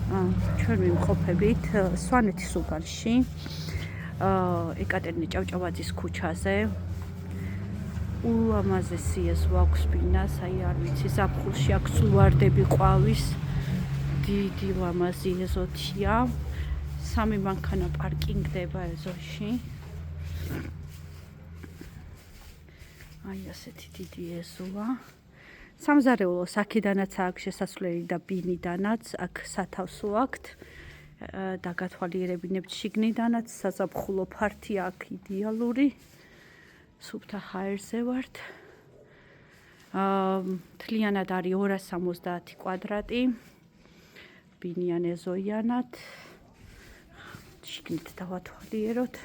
ჩვენ ვიმყოფებით სვანეთის უბანში, ეკატერინე ჭავჭავაძის ქუჩაზე. ულამაზესი ეს გვაქვს ბინას, აი არ ვიცი, ზაფხულში აქ სულ ვარდები ყვავის. დიდი ლამაზი ეზოთია. 3 მანქანა პარკინგდება ეზოში. აი ასეთი დიდი ეზოა. სამზარეულოს აქედანაც აქვს შესასვლელი და ბინიდანაც, აქ სათავსო აქვთ და გათვალიერებინებთ შიგნიდანაც, საზაფხულო ფართია აქ იდეალური. სუფთა ჰაერზე ვართ. მთლიანად არის 270 კვადრატი. ბინიან ეზოიანად. შიგნით დავათვალიეროთ.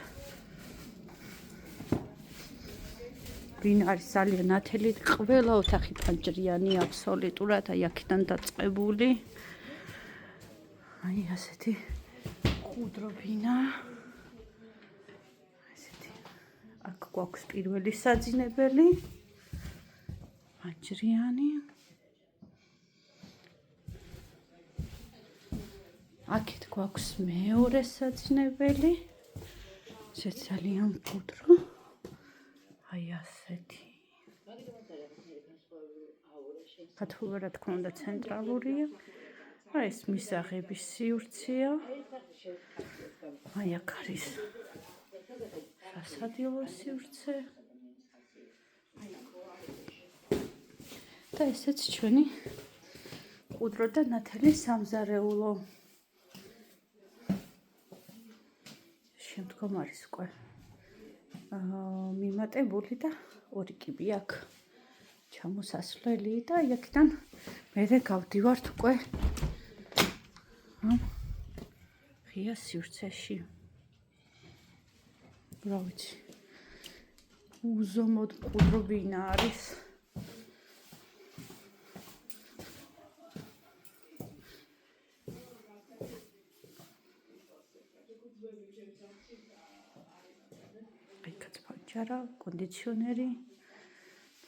ბინა არის ძალიან ნათელი, ყველა ოთახი ფანჯრიანი აბსოლუტურად, აი აქედან დაწყებული. აი ასეთი მყუდრო ბინა. ესეთი. აქ გვაქვს პირველი საძინებელი. ფანჯრიანი. აქეთ გვაქვს მეორე საძინებელი. ეს ძალიან მყუდრო. აი ასეთი. ქართულად რა თქმა უნდა ცენტრალურია. აი ეს მისაღების სივრცეა. აი აქ არის სასადილო სივრცე. და ესეც ჩვენი მყუდრო და ნათელი სამზარეულო. შემდგომ არის უკვე მიმატებული და ორი კიბი აქვს ჩამოსასვლელი და იქიდან მერე გავდივართ უკვე ღია სივრცეში. რა ვიცი, უზომოდ მყუდრო ბინა არის. ჯარა, კონდიციონერი,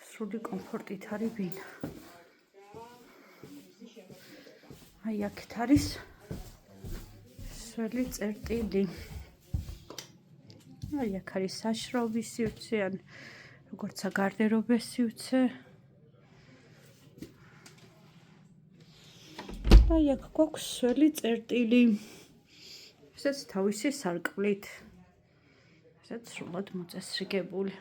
სრული კომფორტით არის ბინა. აი აქეთ არის სველი წერტილი. აი აქ არის საშრაობის სივრცე, ან როგორც საგარდერობეს სივრცე. აი აქ გვაქვს სველი წერტილი. ესეც თავისი სარკმლით. ესეც სრულად მოწესრიგებული.